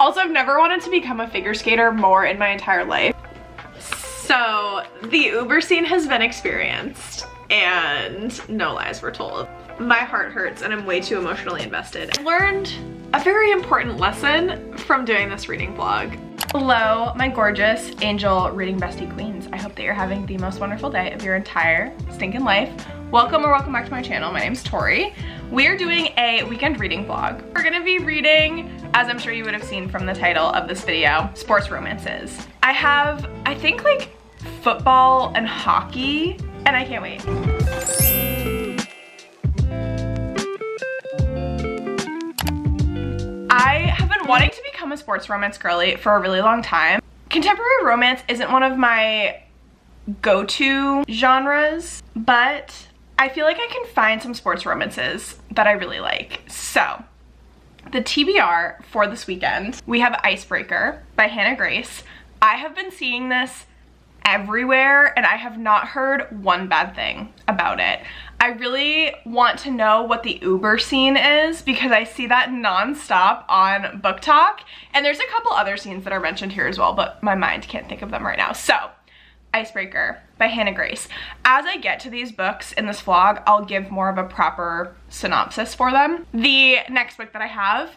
Also, I've never wanted to become a figure skater more in my entire life. So the Uber scene has been experienced and no lies were told. My heart hurts and I'm way too emotionally invested. I learned a very important lesson from doing this reading vlog. Hello, my gorgeous angel reading bestie queens. I hope that you're having the most wonderful day of your entire stinking life. Welcome or welcome back to my channel. My name's Tori. We're doing a weekend reading vlog. We're gonna be reading, as I'm sure you would have seen from the title of this video, sports romances. I have, I think, like football and hockey, and I can't wait. I have been wanting to become a sports romance girly for a really long time. Contemporary romance isn't one of my go-to genres, but I feel like I can find some sports romances that I really like. So, the TBR for this weekend, we have Icebreaker by Hannah Grace. I have been seeing this everywhere and I have not heard one bad thing about it. I really want to know what the Uber scene is because I see that nonstop on Book Talk, and there's a couple other scenes that are mentioned here as well, but my mind can't think of them right now. So, Icebreaker by Hannah Grace. As I get to these books in this vlog, I'll give more of a proper synopsis for them. The next book that I have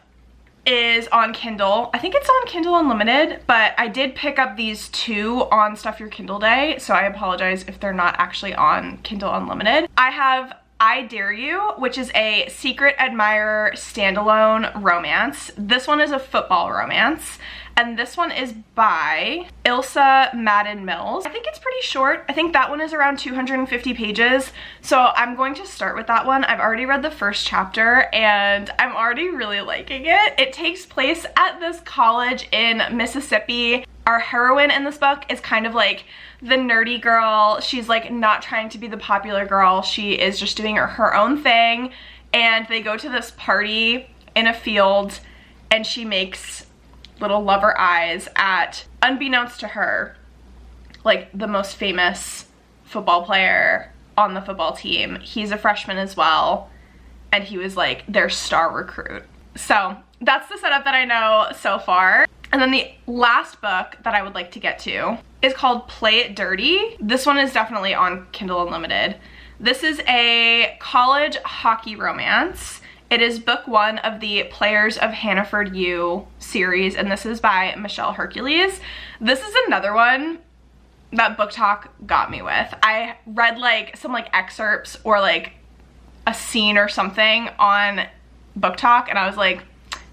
is on Kindle. I think it's on Kindle Unlimited, but I did pick up these two on Stuff Your Kindle Day, so I apologize if they're not actually on Kindle Unlimited. I have I Dare You, which is a secret admirer standalone romance. This one is a football romance, and this one is by Ilsa Madden Mills. I think it's pretty short. I think that one is around 250 pages, so I'm going to start with that one. I've already read the first chapter, and I'm already really liking it. It takes place at this college in Mississippi. Our heroine in this book is kind of like the nerdy girl. She's like not trying to be the popular girl. She is just doing her own thing, and they go to this party in a field, and she makes little lover eyes at, unbeknownst to her, like the most famous football player on the football team. He's a freshman as well, and he was like their star recruit. So that's the setup that I know so far. And then the last book that I would like to get to is called Play It Dirty. This one is definitely on Kindle Unlimited. This is a college hockey romance. It is book one of the Players of Hannaford U series, and this is by Michelle Hercules. This is another one that Book Talk got me with. I read like some like excerpts or like a scene or something on Book Talk, and I was like,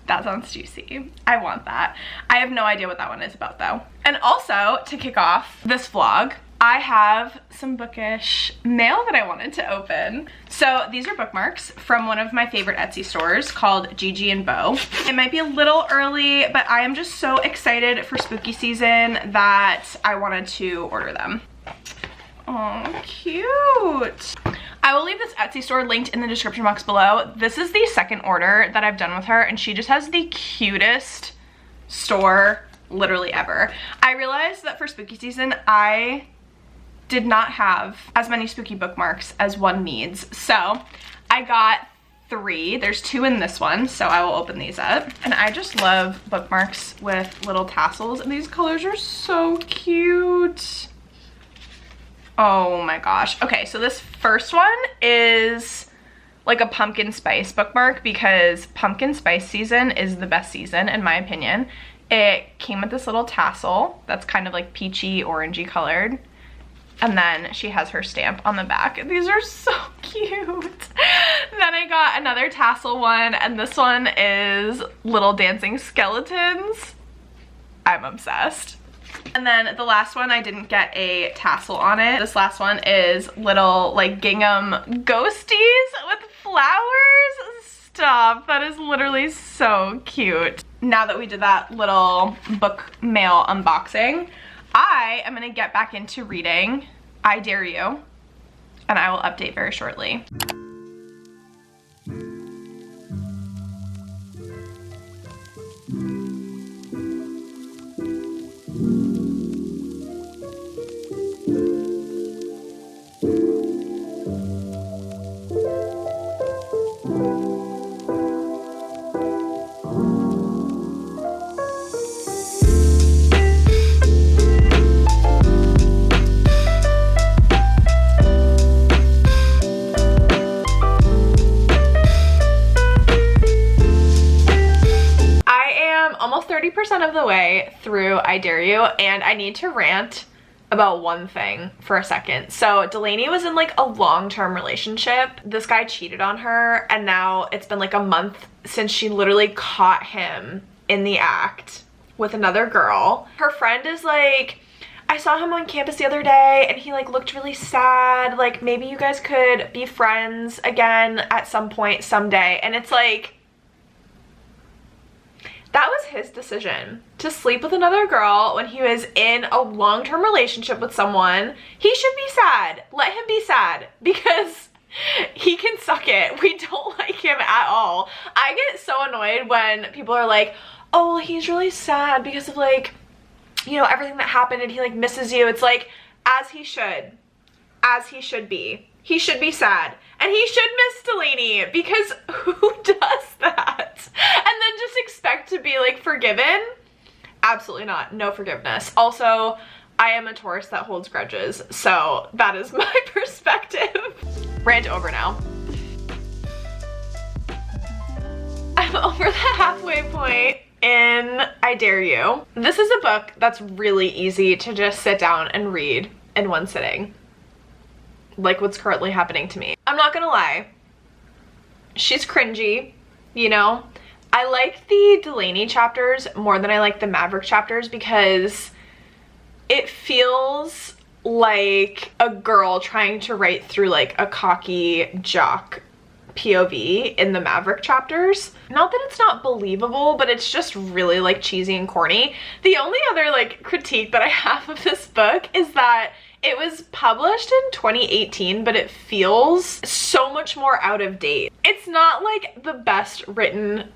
that sounds juicy. I want that. I have no idea what that one is about though. And also, to kick off this vlog, I have some bookish mail that I wanted to open. So these are bookmarks from one of my favorite Etsy stores called Gigi and Bo. It might be a little early, but I am just so excited for spooky season that I wanted to order them. Oh, cute. I will leave this Etsy store linked in the description box below. This is the second order that I've done with her, and she just has the cutest store literally ever. I realized that for spooky season, I did not have as many spooky bookmarks as one needs. So I got 3. There's 2 in this one, so I will open these up. And I just love bookmarks with little tassels, and these colors are so cute. Oh my gosh. Okay, so this first one is like a pumpkin spice bookmark because pumpkin spice season is the best season in my opinion. It came with this little tassel that's kind of like peachy orangey colored, and then she has her stamp on the back. These are so cute. Then I got another tassel one, and this one is little dancing skeletons. I'm obsessed. And then the last one, I didn't get a tassel on it. This last one is little like gingham ghosties with flowers. Stop, that is literally so cute. Now that we did that little book mail unboxing, I am gonna get back into reading I Dare You, and I will update very shortly. almost 30% of the way through I Dare You, and I need to rant about one thing for a second. So Delaney was in like a long-term relationship. This guy cheated on her, and now it's been like a month since she literally caught him in the act with another girl. Her friend is like, I saw him on campus the other day and he like looked really sad. Like maybe you guys could be friends again at some point someday. And it's like, that was his decision to sleep with another girl when he was in a long-term relationship with someone. He should be sad. Let him be sad because he can suck it. We don't like him at all. I get so annoyed when people are like, oh, well, he's really sad because of like, you know, everything that happened and he like misses you. It's like, as he should be. He should be sad. And he should miss Delaney, because who does that? And then just expect to be like forgiven? Absolutely not. No forgiveness. Also, I am a Taurus that holds grudges, so that is my perspective. Rant over now. I'm over the halfway point in I Dare You. This is a book that's really easy to just sit down and read in one sitting. Like what's currently happening to me. I'm not gonna lie, she's cringy, you know? I like the Delaney chapters more than I like the Maverick chapters because it feels like a girl trying to write through like a cocky jock POV in the Maverick chapters. Not that it's not believable, but it's just really like cheesy and corny. The only other like critique that I have of this book is that it was published in 2018, but it feels so much more out of date. It's not like the best written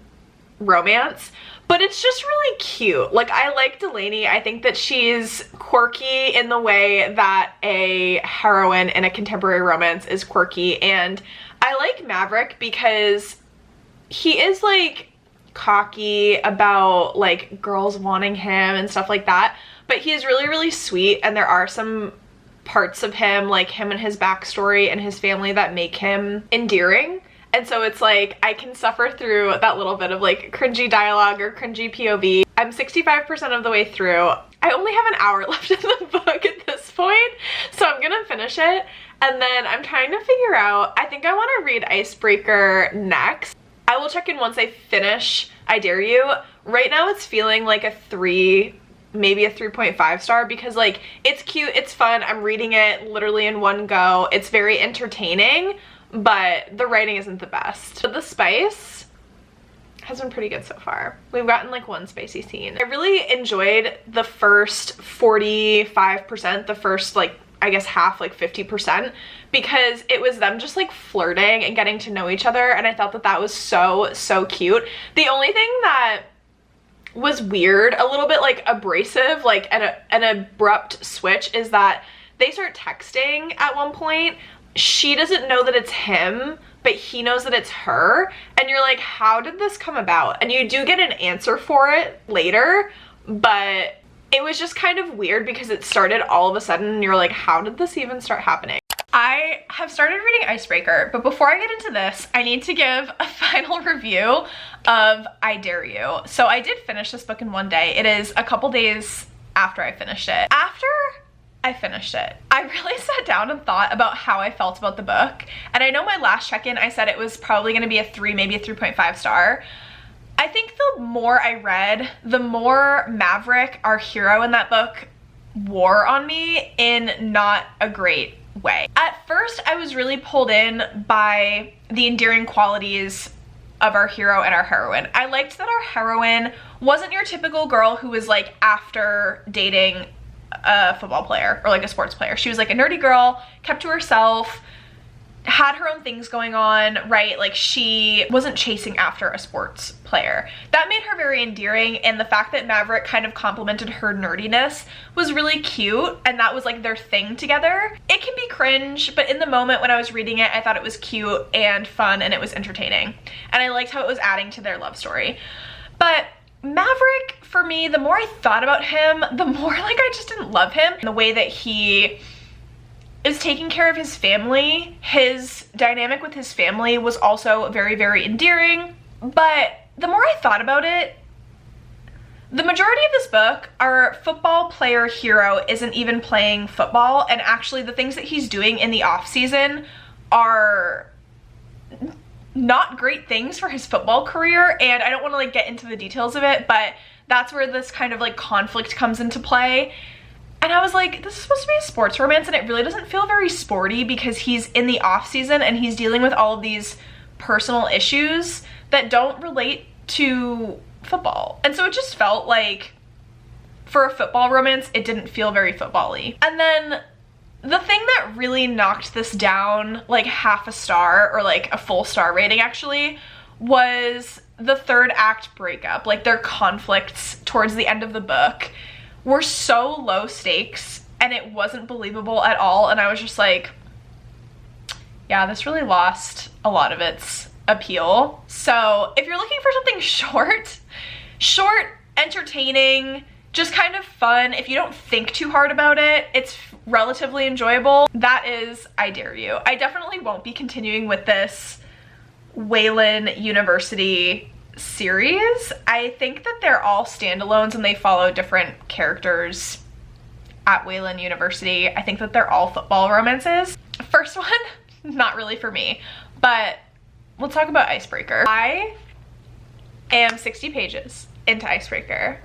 romance, but it's just really cute. Like, I like Delaney. I think that she's quirky in the way that a heroine in a contemporary romance is quirky, and I like Maverick because he is like cocky about like girls wanting him and stuff like that, but he is really, really sweet, and there are some parts of him, like him and his backstory and his family, that make him endearing. And so it's like I can suffer through that little bit of like cringy dialogue or cringy POV. I'm 65% of the way through. I only have an hour left in the book at this point, so I'm gonna finish it, and then I'm trying to figure out, I think I want to read Icebreaker next. I will check in once I finish I Dare You. Right now it's feeling like a 3, maybe a 3.5 star, because like it's cute, it's fun, I'm reading it literally in one go, it's very entertaining, but the writing isn't the best. But the spice has been pretty good so far. We've gotten like one spicy scene. I really enjoyed the first 45%, the first like I guess half, like 50%, because it was them just like flirting and getting to know each other, and I thought that that was so cute. The only thing that was weird, a little bit like abrasive, like an abrupt switch, is that they start texting at one point. She doesn't know that it's him, but he knows that it's her, and you're like, how did this come about? And you do get an answer for it later, but it was just kind of weird because it started all of a sudden and you're like, how did this even start happening? I have started reading Icebreaker, but before I get into this, I need to give a final review of I Dare You. So I did finish this book in one day. It is a couple days after I finished it. After I finished it, I really sat down and thought about how I felt about the book. And I know my last check-in, I said it was probably gonna be a 3, maybe a 3.5 star. I think the more I read, the more Maverick, our hero in that book, wore on me in not a great way. At first, I was really pulled in by the endearing qualities of our hero and our heroine. I liked that our heroine wasn't your typical girl who was like after dating a football player or like a sports player. She was like a nerdy girl, kept to herself, had her own things going on, right? Like she wasn't chasing after a sports player. That made her very endearing, and the fact that Maverick kind of complimented her nerdiness was really cute, and that was like their thing together. It can be cringe, but in the moment when I was reading it, I thought it was cute and fun and it was entertaining. And I liked how it was adding to their love story. But Maverick, for me, the more I thought about him, the more like I just didn't love him. The way that he is taking care of his family, his dynamic with his family was also very endearing. But the more I thought about it, The majority of this book, our football player hero isn't even playing football, and actually the things that he's doing in the off season are not great things for his football career, and I don't want to like get into the details of it, but that's where this kind of like conflict comes into play. And I was like, this is supposed to be a sports romance, and it really doesn't feel very sporty because he's in the off season and he's dealing with all of these personal issues that don't relate to football. And so it just felt like, for a football romance, it didn't feel very football-y. And then the thing that really knocked this down like half a star, or like a full star rating actually, was the third act breakup. Like their conflicts towards the end of the book were so low stakes and it wasn't believable at all, and I was just like, yeah, this really lost a lot of its appeal. So if you're looking for something short, entertaining, just kind of fun, if you don't think too hard about it, it's relatively enjoyable, that is I Dare You. I definitely won't be continuing with this Wayland University series. I think that they're all standalones and they follow different characters at Wayland University. I think that they're all football romances. First one, not really for me, but we'll talk about Icebreaker. I am 60 pages into Icebreaker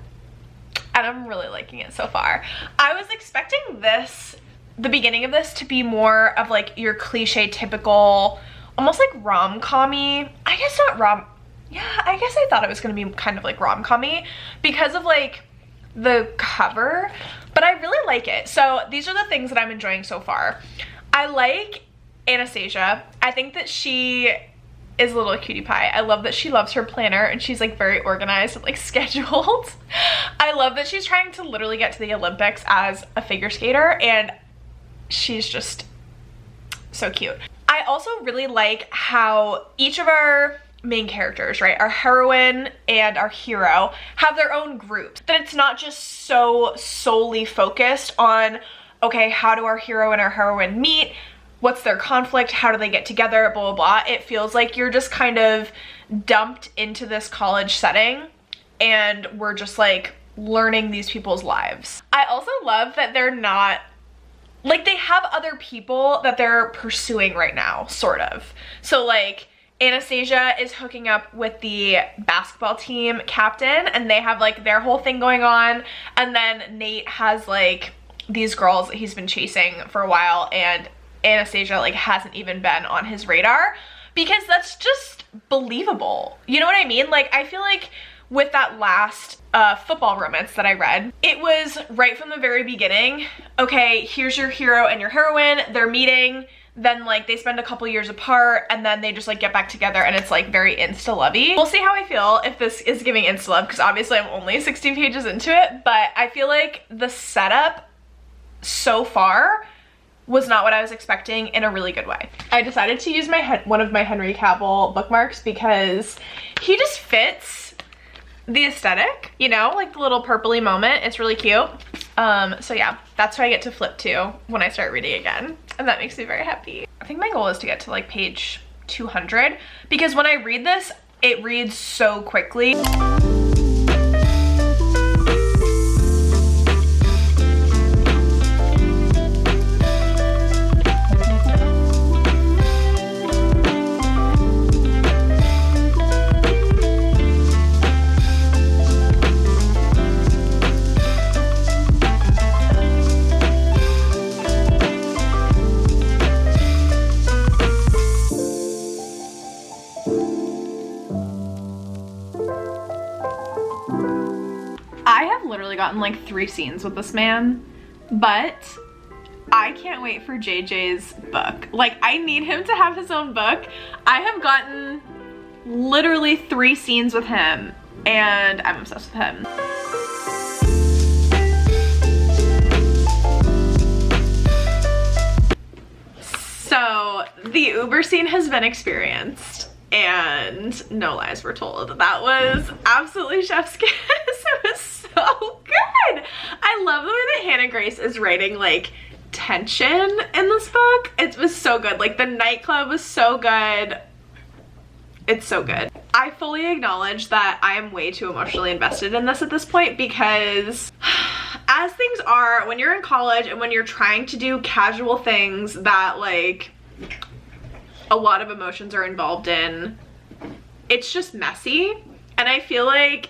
and I'm really liking it so far. I was expecting the beginning of this to be more of like your cliche typical, almost like rom-com-y. I guess I thought it was gonna be kind of like rom-com-y because of like the cover, but I really like it. So these are the things that I'm enjoying so far. I like Anastasia. I think that she is a little cutie pie. I love that she loves her planner and she's like very organized and like scheduled. I love that she's trying to literally get to the Olympics as a figure skater, and she's just so cute. I also really like how each of our main characters, right, our heroine and our hero, have their own group. That it's not just so solely focused on, okay, how do our hero and our heroine meet? What's their conflict? How do they get together? Blah, blah, blah. It feels like you're just kind of dumped into this college setting and we're just like learning these people's lives. I also love that they're not, like, they have other people that they're pursuing right now, sort of. So like Anastasia is hooking up with the basketball team captain and they have like their whole thing going on. And then Nate has like these girls that he's been chasing for a while, and Anastasia like hasn't even been on his radar because that's just believable. You know what I mean? Like, I feel like with that last football romance that I read, it was right from the very beginning, okay, here's your hero and your heroine, they're meeting, then like they spend a couple years apart and then they just like get back together and it's like very insta-lovey. We'll see how I feel if this is giving insta-love because obviously I'm only 16 pages into it, but I feel like the setup so far was not what I was expecting in a really good way. I decided to use one of my Henry Cavill bookmarks because he just fits the aesthetic, you know, like the little purpley moment. It's really cute. So yeah, that's what I get to flip to when I start reading again, and that makes me very happy. I think my goal is to get to like page 200 because when I read this, it reads so quickly. Gotten like 3 scenes with this man, but I can't wait for JJ's book. Like, I need him to have his own book. I have gotten literally 3 scenes with him and I'm obsessed with him. So the Uber scene has been experienced and no lies were told. That was absolutely chef's kiss. It was so good. I love the way that Hannah Grace is writing like tension in this book. It was so good. Like the nightclub was so good. It's so good. I fully acknowledge that I am way too emotionally invested in this at this point, because as things are, when you're in college and when you're trying to do casual things that like a lot of emotions are involved in, it's just messy. And I feel like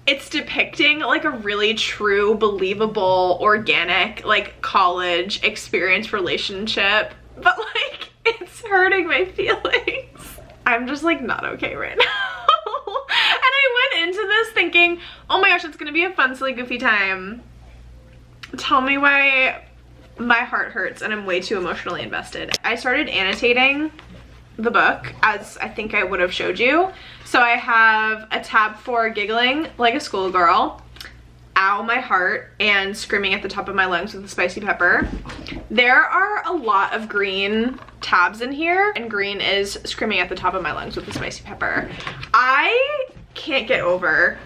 it's depicting like a really true, believable, organic, like college experience relationship, but like it's hurting my feelings. I'm just like not okay right now. And I went into this thinking, oh my gosh, it's gonna be a fun, silly, goofy time. Tell me why my heart hurts and I'm way too emotionally invested. I started annotating the book, as I think I would have showed you. So I have a tab for giggling like a schoolgirl, ow my heart, and screaming at the top of my lungs with a spicy pepper. There are a lot of green tabs in here, and green is screaming at the top of my lungs with a spicy pepper. I can't get over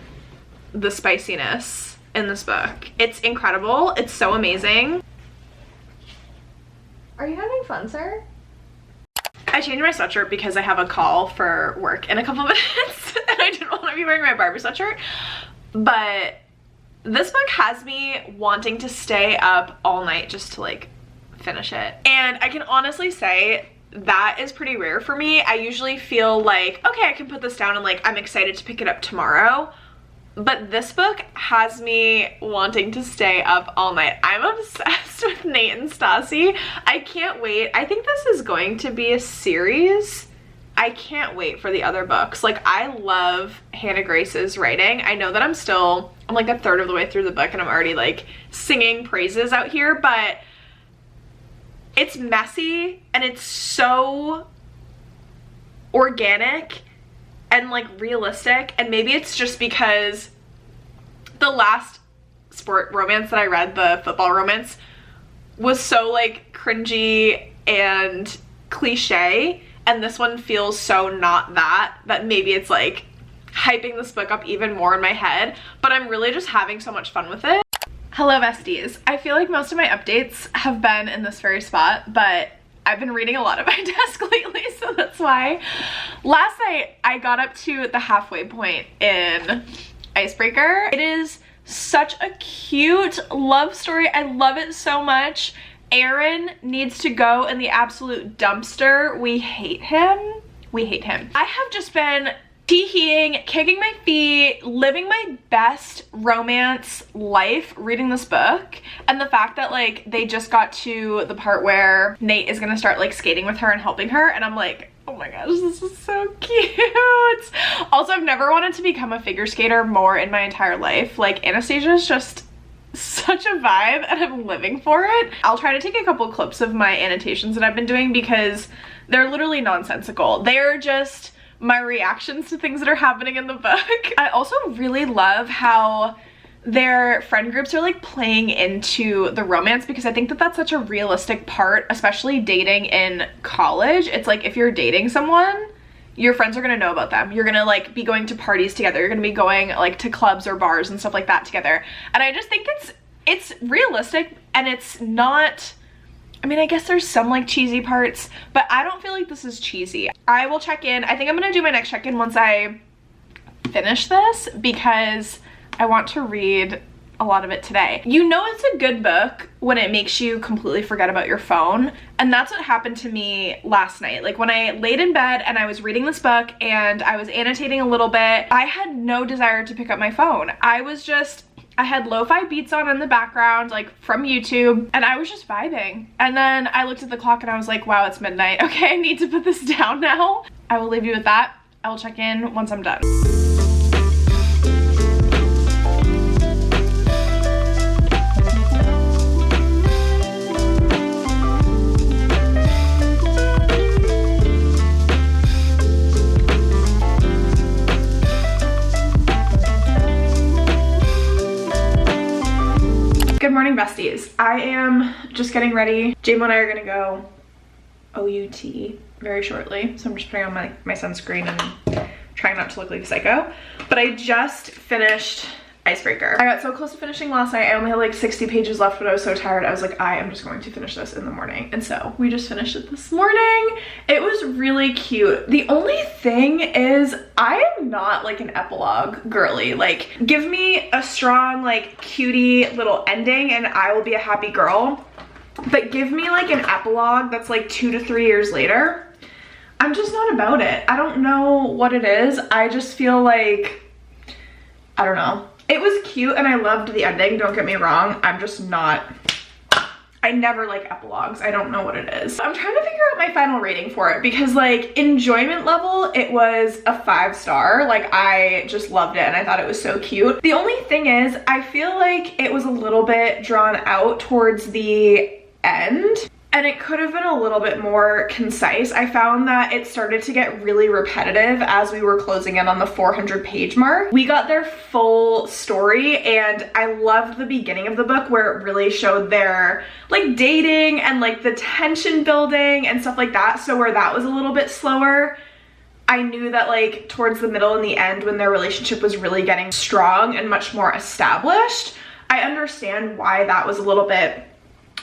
the spiciness in this book. It's incredible. It's so amazing. Are you having fun, sir? I changed my sweatshirt because I have a call for work in a couple minutes and I didn't want to be wearing my Barbie sweatshirt. But this book has me wanting to stay up all night just to like finish it. And I can honestly say that is pretty rare for me. I usually feel like, okay, I can put this down and like I'm excited to pick it up tomorrow. But this book has me wanting to stay up all night. I'm obsessed with Nate and Stassi. I can't wait. I think this is going to be a series. I can't wait for the other books. Like, I love Hannah Grace's writing. I know that I'm like a third of the way through the book and I'm already like singing praises out here, but it's messy and it's so organic and like realistic. And maybe it's just because the last sport romance that I read, the football romance, was so like cringy and cliche, and this one feels so not that maybe it's like hyping this book up even more in my head. But I'm really just having so much fun with it. Hello besties. I feel like most of my updates have been in this very spot, but I've been reading a lot at my desk lately, so that's why. Last night, I got up to the halfway point in Icebreaker. It is such a cute love story. I love it so much. Aaron needs to go in the absolute dumpster. We hate him. We hate him. I have just been tee-heeing, kicking my feet, living my best romance life reading this book. And the fact that like they just got to the part where Nate is gonna start like skating with her and helping her, and I'm like, oh my gosh, this is so cute. Also, I've never wanted to become a figure skater more in my entire life. Like, Anastasia is just such a vibe and I'm living for it. I'll try to take a couple clips of my annotations that I've been doing because they're literally nonsensical. They're just my reactions to things that are happening in the book. I also really love how their friend groups are like playing into the romance, because I think that that's such a realistic part, especially dating in college. It's like if you're dating someone, your friends are gonna know about them. You're gonna like be going to parties together. You're gonna be going like to clubs or bars and stuff like that together. And I just think it's realistic, and it's not, I mean, I guess there's some like cheesy parts, but I don't feel like this is cheesy. I will check in. I think I'm gonna do my next check-in once I finish this, because I want to read a lot of it today. You know it's a good book when it makes you completely forget about your phone, and that's what happened to me last night. Like, when I laid in bed and I was reading this book and I was annotating a little bit, I had no desire to pick up my phone. I had lo-fi beats on in the background, like from YouTube, and I was just vibing. And then I looked at the clock and I was like, wow, it's midnight. Okay, I need to put this down now. I will leave you with that. I will check in once I'm done. Good morning, besties. I am just getting ready. Jamo and I are gonna go OUT very shortly, so I'm just putting on my sunscreen and trying not to look like a psycho. But I just finished Icebreaker. I got so close to finishing last night. I only had like 60 pages left, but I was so tired. I was like, I am just going to finish this in the morning. And so we just finished it this morning. It was really cute. The only thing is I am not like an epilogue girly. Like, give me a strong, like, cutie little ending and I will be a happy girl. But give me like an epilogue that's like 2 to 3 years later. I'm just not about it. I don't know what it is. I just feel like, I don't know. It was cute and I loved the ending, don't get me wrong. I'm just not, I never like epilogues. I don't know what it is. I'm trying to figure out my final rating for it because like enjoyment level, it was a 5-star. Like I just loved it and I thought it was so cute. The only thing is I feel like it was a little bit drawn out towards the end. And it could have been a little bit more concise. I found that it started to get really repetitive as we were closing in on the 400-page mark. We got their full story and I loved the beginning of the book where it really showed their like dating and like the tension building and stuff like that. So where that was a little bit slower, I knew that like towards the middle and the end when their relationship was really getting strong and much more established, I understand why that was a little bit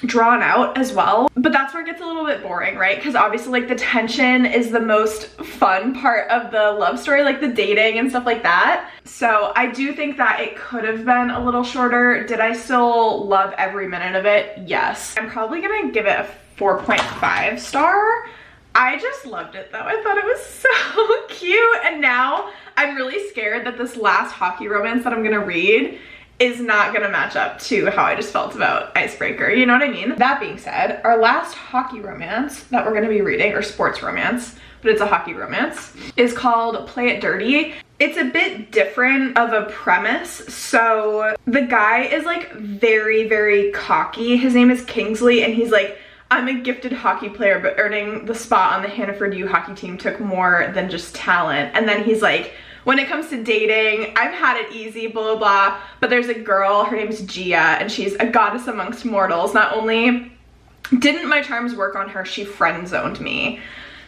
drawn out as well, but that's where it gets a little bit boring, right? Because obviously like the tension is the most fun part of the love story, like the dating and stuff like that. So I do think that it could have been a little shorter. Did I still love every minute of it? Yes. I'm probably gonna give it a 4.5 star. I just loved it though. I thought it was so cute, and now I'm really scared that this last hockey romance that I'm gonna read is not gonna match up to how I just felt about Icebreaker, you know what I mean? That being said, our last hockey romance that we're gonna be reading, or sports romance, but it's a hockey romance, is called Play It Dirty. It's a bit different of a premise. So the guy is like very, very cocky. His name is Kingsley and he's like, I'm a gifted hockey player, but earning the spot on the Hannaford U hockey team took more than just talent. And then he's like, when it comes to dating, I've had it easy, blah, blah, blah. But there's a girl, her name's Gia, and she's a goddess amongst mortals. Not only didn't my charms work on her, she friend zoned me.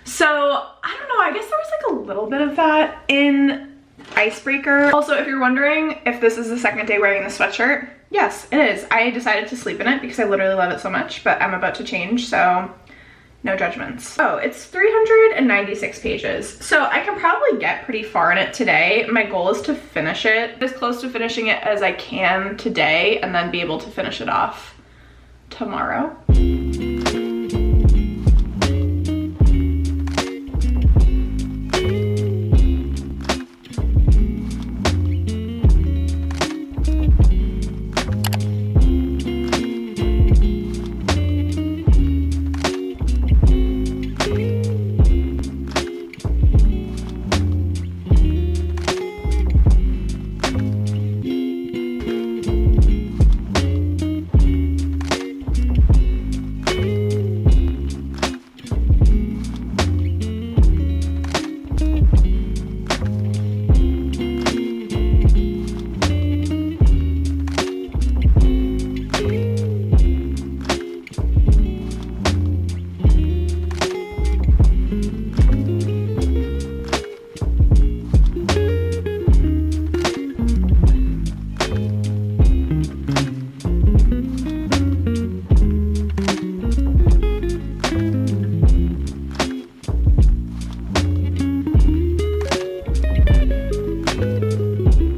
So, I don't know, I guess there was like a little bit of that in Icebreaker. Also, if you're wondering if this is the second day wearing the sweatshirt, yes, it is. I decided to sleep in it because I literally love it so much, but I'm about to change, so no judgments. Oh, it's 396 pages. So I can probably get pretty far in it today. My goal is to finish it as close to finishing it as I can today and then be able to finish it off tomorrow.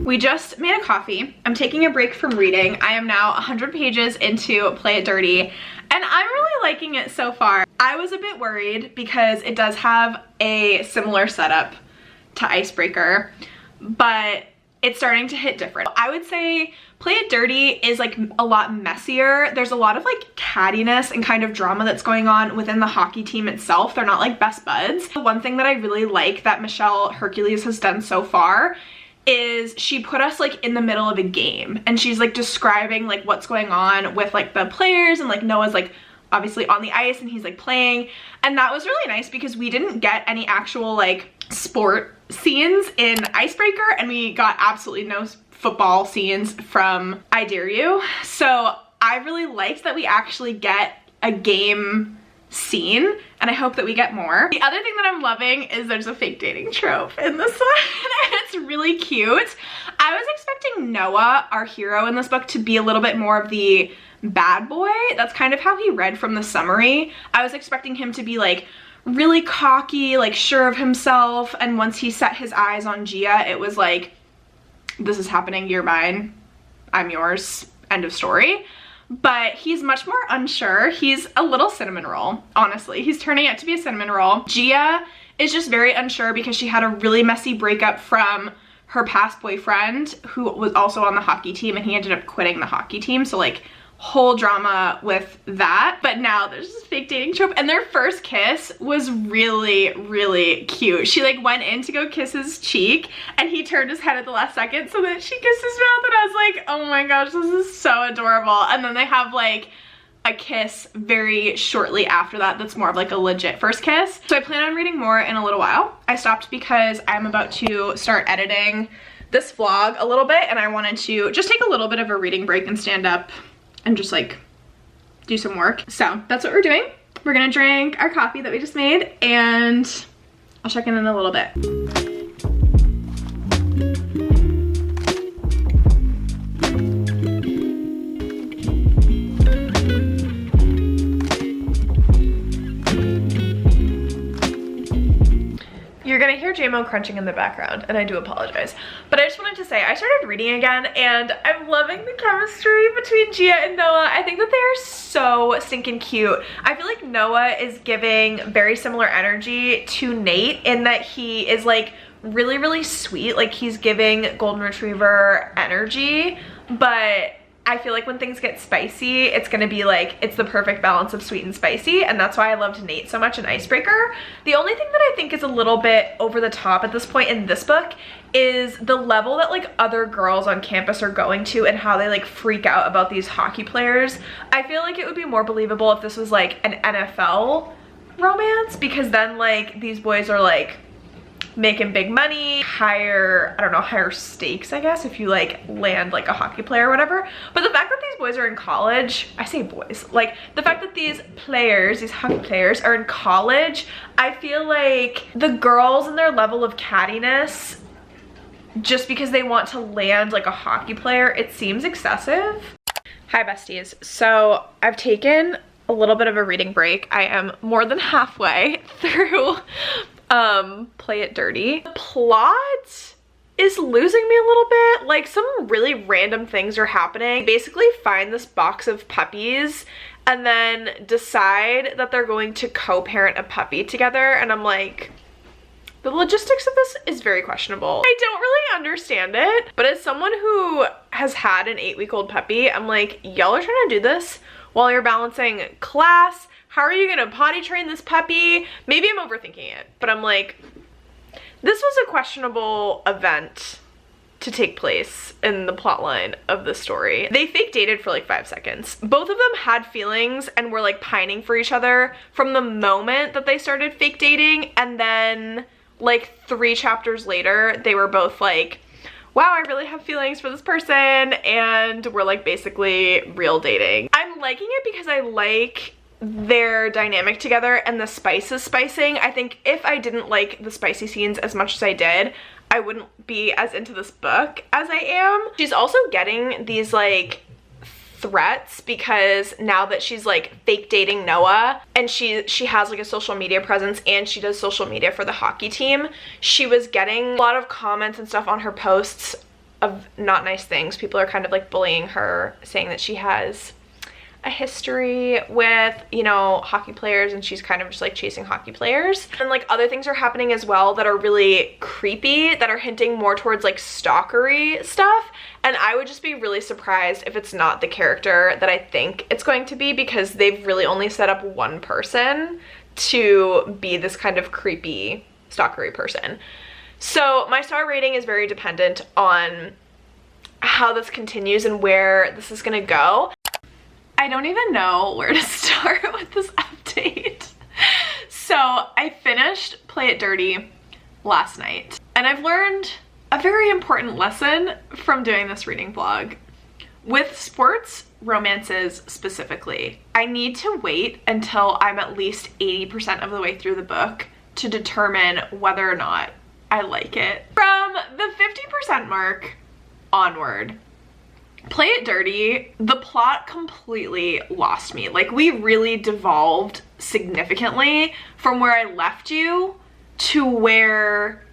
We just made a coffee. I'm taking a break from reading. I am now 100 pages into Play It Dirty, and I'm really liking it so far. I was a bit worried because it does have a similar setup to Icebreaker, but it's starting to hit different. I would say Play It Dirty is like a lot messier. There's a lot of like cattiness and kind of drama that's going on within the hockey team itself. They're not like best buds. One thing that I really like that Michelle Hercules has done so far is she put us like in the middle of a game, and she's like describing like what's going on with like the players, and like Noah's like obviously on the ice and he's like playing, and that was really nice because we didn't get any actual like sport scenes in Icebreaker, and we got absolutely no football scenes from I Dare You. So I really liked that we actually get a game scene, and I hope that we get more. The other thing that I'm loving is there's a fake dating trope in this one, and it's really cute. I was expecting Noah, our hero in this book, to be a little bit more of the bad boy. That's kind of how he read from the summary. I was expecting him to be like really cocky, like sure of himself, and once he set his eyes on Gia, it was like, this is happening, you're mine, I'm yours, end of story. But he's much more unsure. He's a little cinnamon roll, honestly. He's turning out to be a cinnamon roll. Gia is just very unsure because she had a really messy breakup from her past boyfriend, who was also on the hockey team, and he ended up quitting the hockey team. So like, whole drama with that. But now there's this fake dating trope, and their first kiss was really, really cute. She like went in to go kiss his cheek, and he turned his head at the last second so that she kissed his mouth, and I was like, oh my gosh, this is so adorable. And then they have like a kiss very shortly after that that's more of like a legit first kiss. So I plan on reading more in a little while. I stopped because I'm about to start editing this vlog a little bit, and I wanted to just take a little bit of a reading break and stand up and just like do some work. So that's what we're doing. We're gonna drink our coffee that we just made, and I'll check in a little bit. You're gonna hear JMO crunching in the background, and I do apologize. But I just wanted to say, I started reading again, and I'm loving the chemistry between Gia and Noah. I think that they are so stinking cute. I feel like Noah is giving very similar energy to Nate in that he is like really, really sweet. Like he's giving golden retriever energy, but I feel like when things get spicy, it's gonna be like, it's the perfect balance of sweet and spicy, and that's why I loved Nate so much in Icebreaker. The only thing that I think is a little bit over the top at this point in this book is the level that like other girls on campus are going to, and how they like freak out about these hockey players. I feel like it would be more believable if this was like an NFL romance, because then like these boys are like making big money, higher, I don't know, higher stakes, I guess, if you like land like a hockey player or whatever. But the fact that these boys are in college, I say boys, like the fact that these players, these hockey players are in college, I feel like the girls and their level of cattiness, just because they want to land like a hockey player, it seems excessive. Hi besties. So I've taken a little bit of a reading break. I am more than halfway through Play It Dirty. The plot is losing me a little bit. Like some really random things are happening. Basically find this box of puppies and then decide that they're going to co-parent a puppy together, and I'm like, the logistics of this is very questionable. I don't really understand it, but as someone who has had an 8-week-old puppy, I'm like, y'all are trying to do this while you're balancing class. How are you gonna potty train this puppy? Maybe I'm overthinking it, but I'm like, this was a questionable event to take place in the plotline of the story. They fake dated for like 5 seconds. Both of them had feelings and were like pining for each other from the moment that they started fake dating, and then like 3 chapters later, they were both like, wow, I really have feelings for this person, and we're like basically real dating. I'm liking it because I like their dynamic together, and the spice is spicing. I think if I didn't like the spicy scenes as much as I did, I wouldn't be as into this book as I am. She's also getting these like threats because now that she's like fake dating Noah, and she has like a social media presence, and she does social media for the hockey team, she was getting a lot of comments and stuff on her posts of not nice things. People are kind of like bullying her, saying that she has a history with, you know, hockey players, and she's kind of just like chasing hockey players. And like other things are happening as well that are really creepy, that are hinting more towards like stalkery stuff, and I would just be really surprised if it's not the character that I think it's going to be, because they've really only set up one person to be this kind of creepy stalkery person. So my star rating is very dependent on how this continues and where this is gonna go. I don't even know where to start with this update. So I finished Play It Dirty last night, and I've learned a very important lesson from doing this reading vlog. With sports romances specifically. I need to wait until I'm at least 80% of the way through the book to determine whether or not I like it. From the 50% mark onward, Play It Dirty, the plot completely lost me. Like, we really devolved significantly from where I left you to where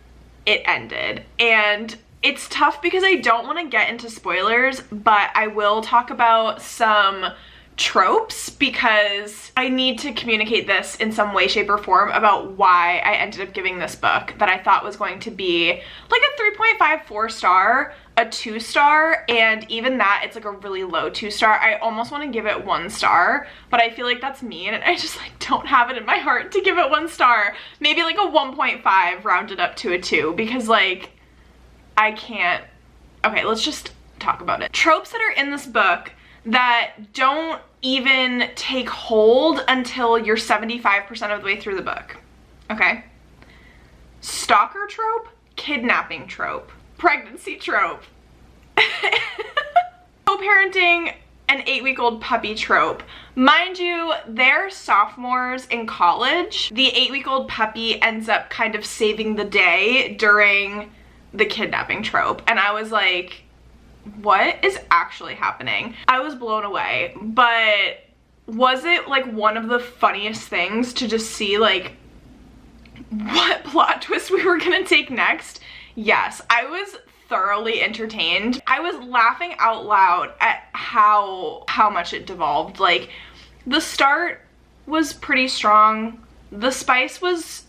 it ended. And it's tough because I don't want to get into spoilers, but I will talk about some tropes because I need to communicate this in some way, shape, or form about why I ended up giving this book that I thought was going to be like a 3.54 star, a 2 star, and even that, it's like a really low 2 star. I almost want to give it 1 star, but I feel like that's mean and I just like don't have it in my heart to give it 1 star. Maybe like a 1.5 rounded up to a 2 because like I can't. Okay, let's just talk about it. Tropes that are in this book that don't even take hold until you're 75% of the way through the book, okay? Stalker trope, kidnapping trope, pregnancy trope, co-parenting an 8-week-old puppy trope. Mind you, they're sophomores in college. The 8-week-old puppy ends up kind of saving the day during the kidnapping trope, and I was like, what is actually happening? I was blown away, but was it like one of the funniest things to just see like what plot twist we were gonna take next? Yes, I was thoroughly entertained. I was laughing out loud at how much it devolved. Like, the start was pretty strong. The spice was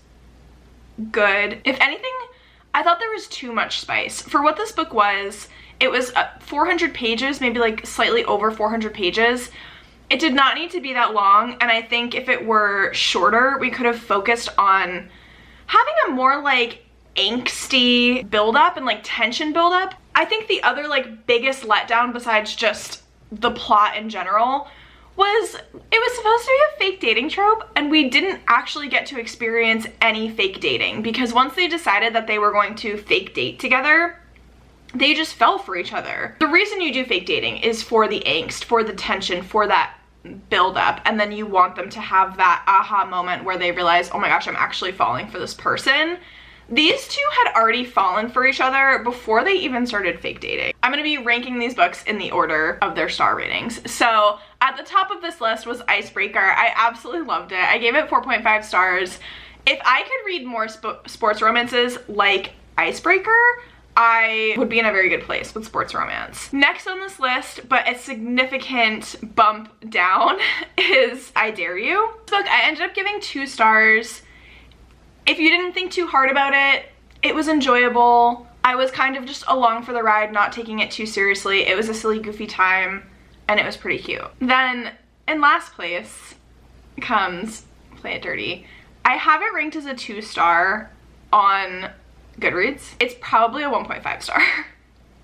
good. If anything, I thought there was too much spice. For what this book was, it was 400 pages, maybe like slightly over 400 pages. It did not need to be that long, and I think if it were shorter, we could have focused on having a more like angsty buildup and like tension buildup. I think the other like biggest letdown besides just the plot in general was it was supposed to be a fake dating trope, and we didn't actually get to experience any fake dating because once they decided that they were going to fake date together, they just fell for each other. The reason you do fake dating is for the angst, for the tension, for that build up, and then you want them to have that aha moment where they realize, oh my gosh, I'm actually falling for this person. These two had already fallen for each other before they even started fake dating. I'm gonna be ranking these books in the order of their star ratings. So at the top of this list was Icebreaker. I absolutely loved it. I gave it 4.5 stars. If I could read more sports romances like Icebreaker, I would be in a very good place with sports romance. Next on this list, but a significant bump down, is I Dare You. This book I ended up giving 2 stars. If you didn't think too hard about it, it was enjoyable. I was kind of just along for the ride, not taking it too seriously. It was a silly, goofy time, and it was pretty cute. Then, in last place comes Play It Dirty. I have it ranked as a 2 star on Goodreads. It's probably a 1.5 star,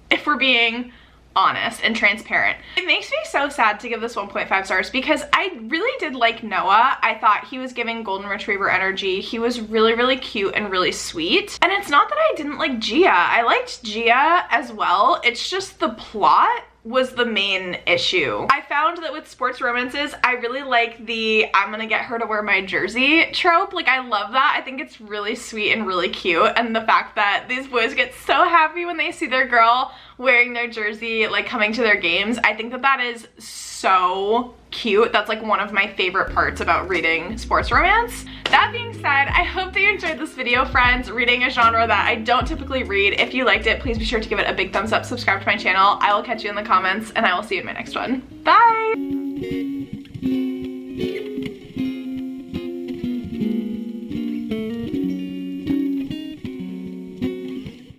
if we're being honest and transparent. It makes me so sad to give this 1.5 stars because I really did like Noah. I thought he was giving golden retriever energy. He was really, really cute and really sweet. And it's not that I didn't like Gia. I liked Gia as well. It's just the plot was the main issue. I found that with sports romances, I really like the I'm gonna get her to wear my jersey trope. Like, I love that. I think it's really sweet and really cute, and the fact that these boys get so happy when they see their girl wearing their jersey, like coming to their games, I think that that is so cute. That's like one of my favorite parts about reading sports romance. That being said, I hope that you enjoyed this video, friends, reading a genre that I don't typically read. If you liked it, please be sure to give it a big thumbs up, subscribe to my channel. I will catch you in the comments, and I will see you in my next one. Bye!